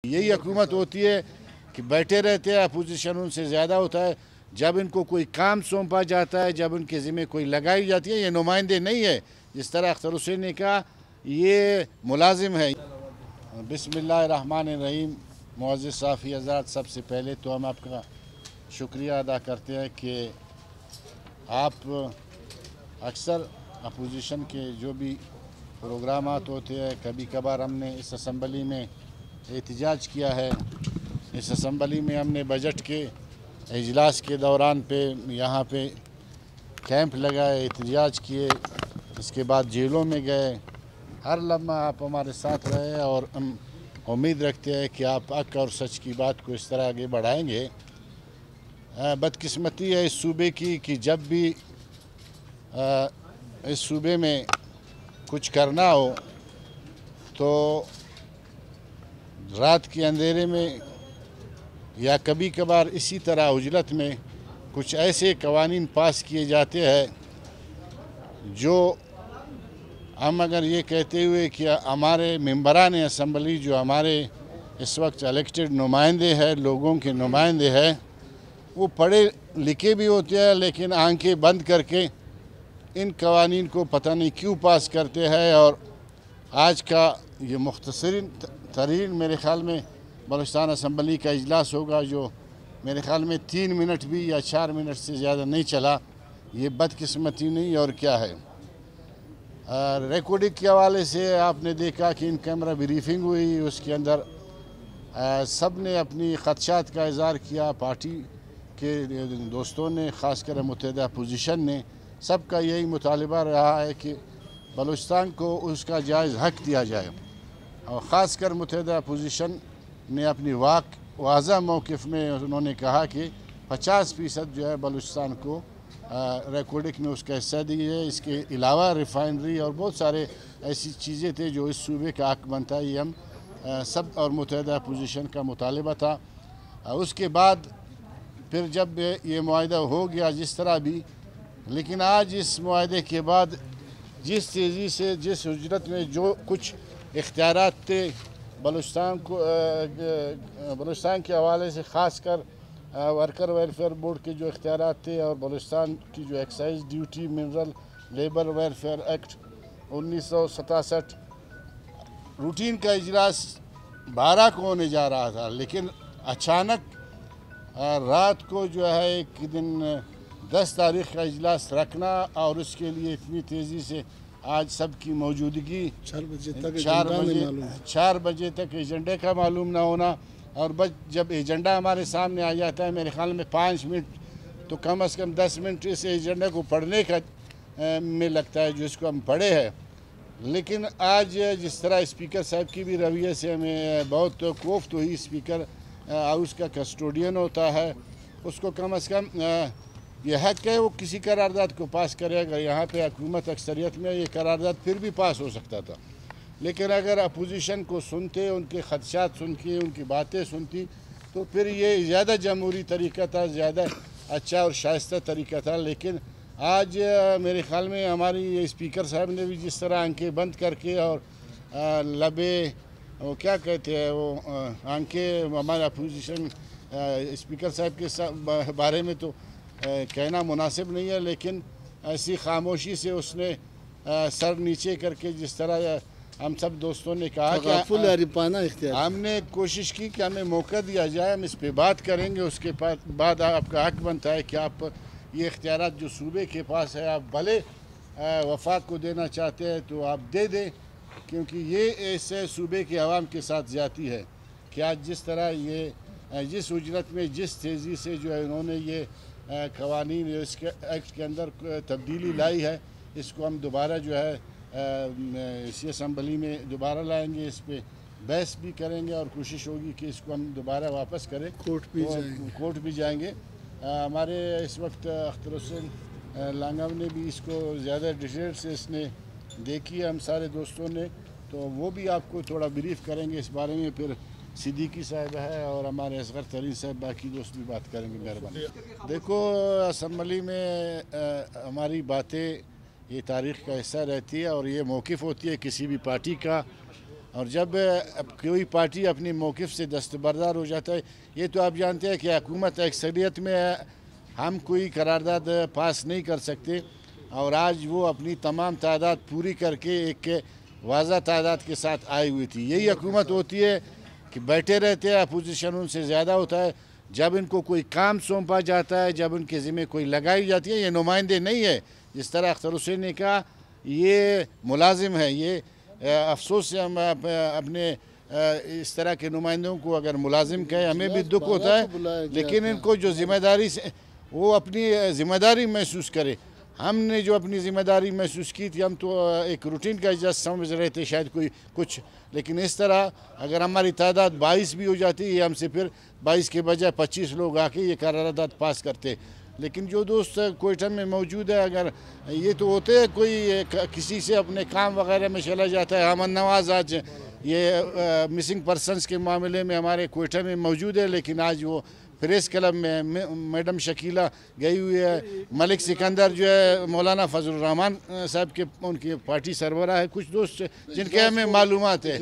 यही हुकूमत होती है कि बैठे रहते हैं, अपोजिशन उनसे ज़्यादा होता है। जब इनको कोई काम सौंपा जाता है, जब उनके ज़िम्मे कोई लगाई जाती है, ये नुमाइंदे नहीं है। जिस तरह अख्तर हुसैन ने कहा, ये मुलाजिम है। बिस्मिल्लाहिर्रहमानिर्रहीम। मुअज़्ज़िज़ साफ़ी हज़रात, सबसे पहले तो हम आपका शुक्रिया अदा करते हैं कि आप अक्सर अपोजिशन के जो भी प्रोग्रामात होते हैं, कभी कभार हमने इस असम्बली में एहतजाज किया है। इस असम्बली में हमने बजट के इजलास के दौरान पे यहाँ पे कैंप लगाए, एहतजाज किए, इसके बाद जेलों में गए। हर लम्हा आप हमारे साथ रहे और हम उम्मीद रखते हैं कि आप हक और सच की बात को इस तरह आगे बढ़ाएंगे। बदकिस्मती है इस सूबे की कि जब भी इस सूबे में कुछ करना हो तो रात के अंधेरे में या कभी कभार इसी तरह उजलत में कुछ ऐसे कवानीन पास किए जाते हैं जो हम अगर ये कहते हुए कि हमारे मेंबरान असम्बली जो हमारे इस वक्त इलेक्टेड नुमाइंदे हैं, लोगों के नुमाइंदे हैं, वो पढ़े लिखे भी होते हैं लेकिन आंखें बंद करके इन कवानीन को पता नहीं क्यों पास करते हैं। और आज का ये मुख्तसरीन तरीन मेरे ख़्याल में बलूचिस्तान असम्बली का इजलास होगा, जो मेरे ख़्याल में 3 मिनट भी या 4 मिनट से ज़्यादा नहीं चला। ये बदकिस्मती नहीं और क्या है। रिकॉर्डिंग के हवाले से आपने देखा कि इन कैमरा ब्रीफिंग हुई, उसके अंदर सब ने अपनी ख़दशात का इज़हार किया। पार्टी के दोस्तों ने, ख़ासकर मुत्तहिदा अपोजिशन ने, सबका यही मुतालिबा रहा है कि बलूचिस्तान को उसका जायज़ हक़ दिया जाए। और ख़ासकर मुत्तहिदा अपोजिशन ने अपनी वाज़ा मौक़िफ़ में उन्होंने कहा कि 50% जो है बलूचिस्तान को रिकॉर्डिंग में उसका हिस्सा दी है। इसके अलावा रिफाइनरी और बहुत सारे ऐसी चीज़ें थे जो इस सूबे का हक़ बनता है। ये हम सब और मुत्तहिदा अपोजिशन का मुतालिबा था। उसके बाद फिर जब ये मुआहदा हो गया जिस तरह भी, लेकिन आज इस मुआहदे के बाद जिस तेज़ी से, जिस उजरत में जो कुछ इख्तियारात थे बलूचिस्तान के हवाले से, ख़ासकर वर्कर वेलफेयर बोर्ड के जो इख्तियारात थे और बलूचिस्तान की जो excise duty, mineral labour welfare act 1967, routine का इजलास 12 को होने जा रहा था, लेकिन अचानक रात को जो है एक दिन 10 तारीख़ का इजलास रखना और उसके लिए इतनी तेज़ी से आज सब की मौजूदगी 4 बजे तक एजेंडे का मालूम ना होना। और बस जब एजेंडा हमारे सामने आ जाता है, मेरे ख़्याल में 5 मिनट तो कम से कम 10 मिनट इस एजेंडे को पढ़ने का में लगता है जिसको हम पढ़े हैं। लेकिन आज जिस तरह स्पीकर साहब की भी रवैये से हमें बहुत कोफ्त हुई। स्पीकर हाउस का कस्टोडियन होता है, उसको कम से कम ये हक़ है वो किसी करारदाद को पास करेगा। यहाँ पे हुकूमत अक्सरियत में ये करारदाद फिर भी पास हो सकता था, लेकिन अगर अपोजिशन को सुनते, उनके ख़दशात सुनती, उनकी बातें सुनती, तो फिर ये ज़्यादा जमहूरी तरीका था, ज़्यादा अच्छा और शाइस्ता तरीका था। लेकिन आज मेरे ख़्याल में हमारी ये स्पीकर साहब ने भी जिस तरह आंखें बंद करके और लबे वो क्या कहते हैं वो आंखें, हमारे अपोजिशन स्पीकर साहब के बारे में तो कहना मुनासिब नहीं है, लेकिन ऐसी खामोशी से उसने सर नीचे करके जिस तरह हम सब दोस्तों ने कहा कि हमने कोशिश की कि हमें मौका दिया जाए, हम इस पे बात करेंगे। उसके बाद आपका हक़ बनता है कि आप ये इख्तियारात जो सूबे के पास है, आप भले वफाक को देना चाहते हैं तो आप दे दें, क्योंकि ये ऐसे सूबे के अवाम के साथ ज़्यादती है कि आज जिस तरह ये जिस उजरत में, जिस तेज़ी से जो है उन्होंने ये कवानीन इसके एक्ट के अंदर तब्दीली लाई है, इसको हम दोबारा जो है इसी असम्बली में दोबारा लाएंगे, इस पर बहस भी करेंगे और कोशिश होगी कि इसको हम दोबारा वापस करें, कोर्ट भी जाएंगे। हमारे इस वक्त अख्तर हुसैन लांगव ने भी इसको ज़्यादा डिटेल से इसने देखी है, हम सारे दोस्तों ने, तो वो भी आपको थोड़ा ब्रीफ करेंगे इस बारे में। फिर सिद्दीकी साहब है और हमारे असगर तरीन साहब, बाकी दोस्त भी बात करेंगे। मेहरबानी। देखो, असम्बली में हमारी बातें ये तारीख़ का हिस्सा रहती है और ये मौक़िफ़ होती है किसी भी पार्टी का। اور جب کوئی پارٹی اپنی موقف سے دستبردار ہو جاتا ہے، یہ تو آپ جانتے ہیں کہ حکومت اکثریت میں ہم کوئی قرارداد پاس نہیں کر سکتے، اور آج وہ اپنی تمام تعداد پوری کر کے ایک واضح تعداد کے ساتھ آئی ہوئی تھی۔ یہی حکومت ہوتی ہے کہ بیٹھے رہتے ہیں، اپوزیشن ان سے زیادہ ہوتا ہے، جب ان کو کوئی کام سونپا جاتا ہے، جب ان کے ذمہ کوئی لگائی جاتی ہے، یہ نمائندے نہیں ہے۔ جس طرح اختر حسین نے کہا یہ ملازم ہے، یہ افسوس سے ہم اپنے اس طرح کے نمائندوں کو اگر ملازم کہیں ہمیں بھی دکھ ہوتا ہے، لیکن ان کو جو ذمہ داری سے وہ اپنی ذمہ داری محسوس کرے۔ ہم نے جو اپنی ذمہ داری محسوس کی تھی، ہم تو ایک روٹین کا اجازت سمجھ رہے تھے شاید کوئی کچھ، لیکن اس طرح اگر ہماری تعداد 22 بھی ہو جاتی ہے، ہم سے پھر 22 کے بجائے 25 لوگ آ کے یہ قرارداد پاس کرتے۔ لیکن جو دوست کوئٹہ میں موجود ہے، اگر یہ تو ہوتے ہیں کوئی کسی سے اپنے کام وغیرہ میں چلا جاتا ہے۔ احمد نواز آج یہ مسنگ پرسنز کے معاملے میں ہمارے کوئٹہ میں موجود ہے، لیکن آج وہ پریس کلب میں میڈم شکیلہ گئی ہوئی ہے۔ ملک سکندر جو ہے مولانا فضل الرحمان صاحب کے ان کی پارٹی سربراہ ہے۔ کچھ دوست جن کے ہمیں معلومات ہے۔